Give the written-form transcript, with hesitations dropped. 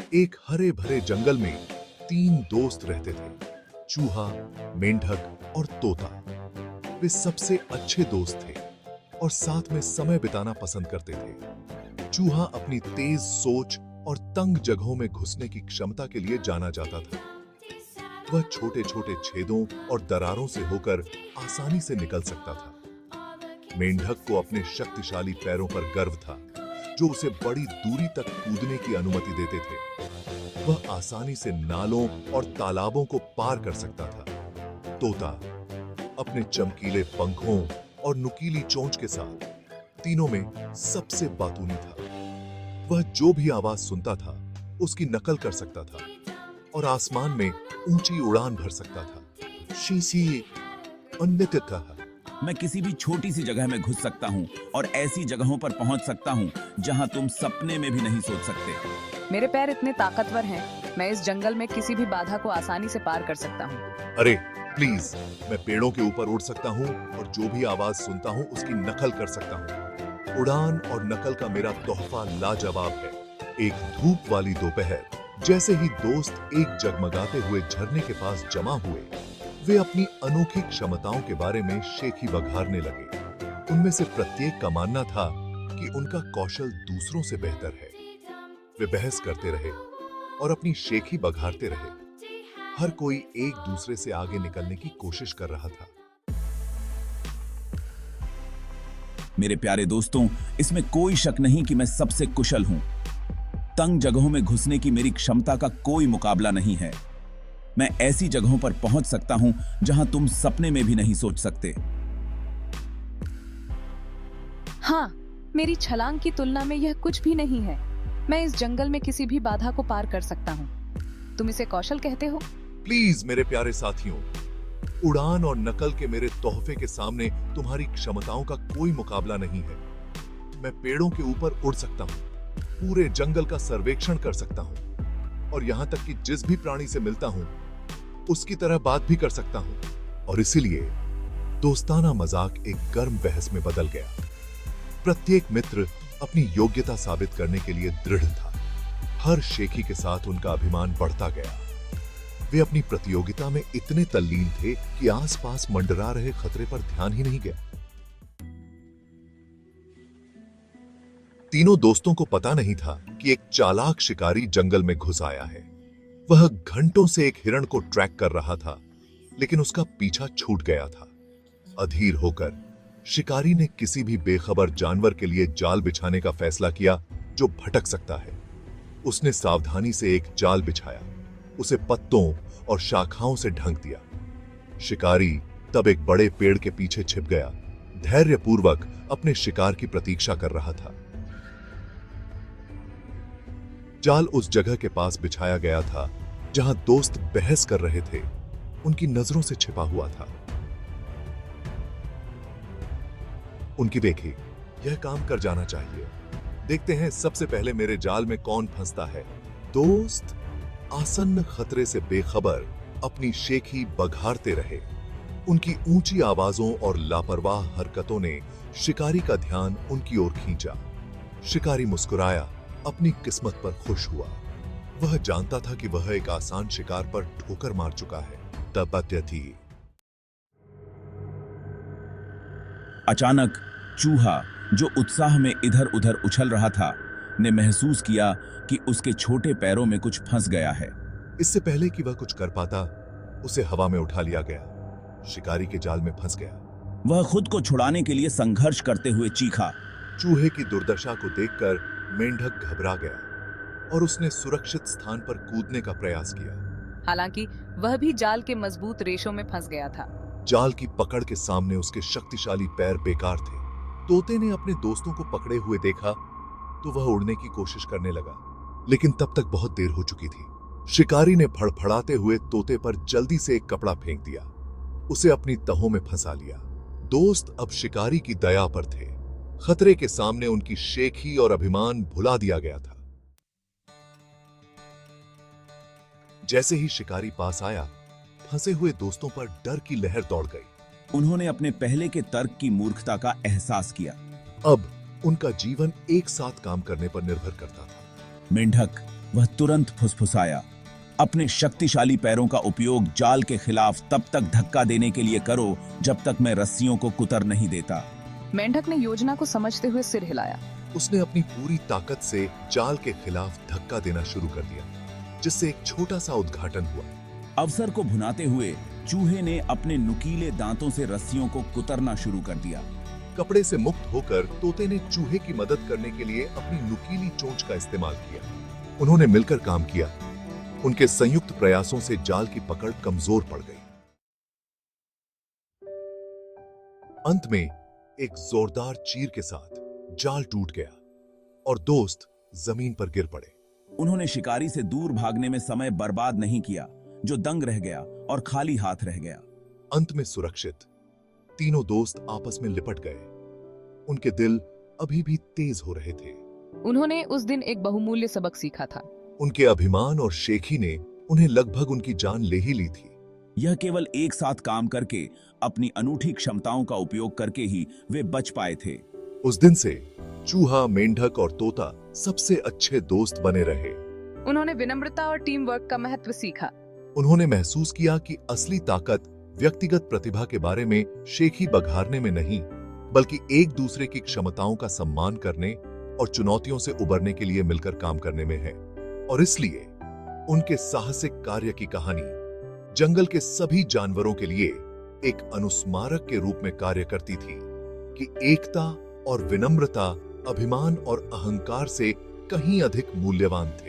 एक हरे भरे जंगल में तीन दोस्त रहते थे, चूहा, मेंढक और तोता। वे सबसे अच्छे दोस्त थे और साथ में समय बिताना पसंद करते थे। चूहा अपनी तेज सोच और तंग जगहों में घुसने की क्षमता के लिए जाना जाता था। वह छोटे छोटे छेदों और दरारों से होकर आसानी से निकल सकता था। मेंढक को अपने शक्तिशाली पैरों पर गर्व था, जो उसे बड़ी दूरी तक कूदने की अनुमति देते थे। वह आसानी से नालों और तालाबों को पार कर सकता था। तोता अपने चमकीले पंखों और नुकीली चोंच के साथ तीनों में सबसे बातूनी था। वह जो भी आवाज सुनता था उसकी नकल कर सकता था और आसमान में ऊंची उड़ान भर सकता था। शीशी अन्यथा कहा, मैं किसी भी छोटी सी जगह में घुस सकता हूँ और ऐसी जगहों पर पहुँच सकता हूँ जहाँ तुम सपने में भी नहीं सोच सकते। मेरे पैर इतने ताकतवर हैं, मैं इस जंगल में किसी भी बाधा को आसानी से पार कर सकता हूँ। अरे प्लीज, मैं पेड़ों के ऊपर उड़ सकता हूँ और जो भी आवाज सुनता हूँ उसकी नकल कर सकता हूँ। उड़ान और नकल का मेरा तोहफा लाजवाब है। एक धूप वाली दोपहर, जैसे ही दोस्त एक जगमगाते हुए झरने के पास जमा हुए, वे अपनी अनोखी क्षमताओं के बारे में शेखी बघारने लगे। उनमें से प्रत्येक का मानना था कि उनका कौशल दूसरों से बेहतर है। वे बहस करते रहे और अपनी शेखी बघारते रहे। हर कोई एक दूसरे से आगे निकलने की कोशिश कर रहा था। मेरे प्यारे दोस्तों, इसमें कोई शक नहीं कि मैं सबसे कुशल हूं। तंग जगहों में घुसने की मेरी क्षमता का कोई मुकाबला नहीं है। मैं ऐसी जगहों पर पहुंच सकता हूं जहां तुम सपने में भी नहीं सोच सकते। हाँ, मेरी छलांग की तुलना में यह कुछ भी नहीं है। मैं इस जंगल में किसी भी बाधा को पार कर सकता हूँ। तुम इसे कौशल कहते हो? प्लीज मेरे प्यारे साथियों, उड़ान और नकल के मेरे तोहफे के सामने तुम्हारी क्षमताओं का कोई मुकाबला नहीं है। मैं पेड़ों के ऊपर उड़ सकता हूँ, पूरे जंगल का सर्वेक्षण कर सकता हूँ और यहाँ तक कि जिस भी प्राणी से मिलता हूँ उसकी तरह बात भी कर सकता हूँ। और इसीलिए दोस्ताना मजाक एक गर्म बहस में बदल गया। प्रत्येक मित्र अपनी योग्यता साबित करने के लिए दृढ़ था। हर शेखी के साथ उनका अभिमान बढ़ता गया। वे अपनी प्रतियोगिता में इतने तल्लीन थे कि आसपास मंडरा रहे खतरे पर ध्यान ही नहीं गया। तीनों दोस्तों को पता नहीं था कि एक चालाक शिकारी जंगल में घुस आया है। वह घंटों से एक हिरण को ट्रैक कर रहा था, लेकिन उसका पीछा छूट गया था। अधीर होकर शिकारी ने किसी भी बेखबर जानवर के लिए जाल बिछाने का फैसला किया जो भटक सकता है। उसने सावधानी से एक जाल बिछाया, उसे पत्तों और शाखाओं से ढक दिया। शिकारी तब एक बड़े पेड़ के पीछे छिप गया, धैर्यपूर्वक अपने शिकार की प्रतीक्षा कर रहा था। जाल उस जगह के पास बिछाया गया था जहां दोस्त बहस कर रहे थे। उनकी नजरों से छिपा हुआ था। उनकी देखी, यह काम कर जाना चाहिए। देखते हैं सबसे पहले मेरे जाल में कौन फंसता है। दोस्त आसन्न खतरे से बेखबर अपनी शेखी बघारते रहे। उनकी ऊंची आवाजों और लापरवाह हरकतों ने शिकारी का ध्यान उनकी ओर खींचा। शिकारी मुस्कुराया, अपनी किस्मत पर खुश हुआ। वह जानता था कि वह एक आसान शिकार पर ठोकर मार चुका है। तपत्य थी। अचानक चूहा, जो उत्साह में इधर उधर उछल रहा था, ने महसूस किया कि उसके छोटे पैरों में कुछ फंस गया है। इससे पहले कि वह कुछ कर पाता, उसे हवा में उठा लिया गया। शिकारी के जाल में फंस गया। वह खुद को छुड़ाने के लिए संघर्ष करते हुए चीखा। चूहे की दुर्दशा को देखकर मेंढक घबरा गया और उसने सुरक्षित स्थान पर कूदने का प्रयास किया। हालांकि वह भी जाल के मजबूत रेशों में फंस गया था। जाल की पकड़ के सामने उसके शक्तिशाली पैर बेकार थे। तोते ने अपने दोस्तों को पकड़े हुए देखा तो वह उड़ने की कोशिश करने लगा, लेकिन तब तक बहुत देर हो चुकी थी। शिकारी ने फड़फड़ाते हुए तोते पर जल्दी से एक कपड़ा फेंक दिया, उसे अपनी तहों में फंसा लिया। दोस्त अब शिकारी की दया पर थे। खतरे के सामने उनकी शेखी और अभिमान भुला दिया गया था। जैसे ही शिकारी पास आया, फंसे हुए दोस्तों पर डर की लहर दौड़ गई। उन्होंने अपने पहले के तर्क की मूर्खता का एहसास किया। अब उनका जीवन एक साथ काम करने पर निर्भर करता था। मेंढक वह तुरंत फुसफुसाया, अपने शक्तिशाली पैरों का उपयोग जाल के खिलाफ तब तक धक्का देने के लिए करो जब तक मैं रस्सियों को कुतर नहीं देता। मेंढक ने योजना को समझते हुए सिर हिलाया। उसने अपनी पूरी ताकत से जाल के खिलाफ धक्का देना शुरू कर दिया, जिससे एक छोटा सा उद्घाटन हुआ। अवसर को भुनाते हुए चूहे ने अपने नुकीले दांतों से रस्सियों को कुतरना शुरू कर दिया। कपड़े से मुक्त होकर तोते ने चूहे की मदद करने के लिए अपनी नुकीली चोंच का इस्तेमाल किया। उन्होंने मिलकर काम किया। उनके संयुक्त प्रयासों से जाल की पकड़ कमजोर पड़ गई। अंत में एक जोरदार चीर के साथ जाल टूट गया और दोस्त जमीन पर गिर पड़े। उन्होंने शिकारी से दूर भागने में समय बर्बाद नहीं किया, जो दंग रह गया और खाली हाथ रह गया। अंत में सुरक्षित तीनों दोस्त आपस में लिपट गए। उनके दिल अभी भी तेज हो रहे थे। उन्होंने उस दिन एक बहुमूल्य सबक सीखा था। उनके अभिमान और शेखी ने उन्हें लगभग उनकी जान ले ही ली थी। यह केवल एक साथ काम करके, अपनी अनूठी क्षमताओं का उपयोग करके ही वे बच पाए थे। उस दिन से चूहा, मेंढक और तोता सबसे अच्छे दोस्त बने रहे। उन्होंने विनम्रता और टीम वर्क का महत्व सीखा। उन्होंने महसूस किया कि असली ताकत व्यक्तिगत प्रतिभा के बारे में शेखी बघारने में नहीं, बल्कि एक दूसरे की क्षमताओं का सम्मान करने और चुनौतियों से उबरने के लिए मिलकर काम करने में है। और इसलिए उनके साहसिक कार्य की कहानी जंगल के सभी जानवरों के लिए एक अनुस्मारक के रूप में कार्य करती थी कि एकता और विनम्रता अभिमान और अहंकार से कहीं अधिक मूल्यवान थे।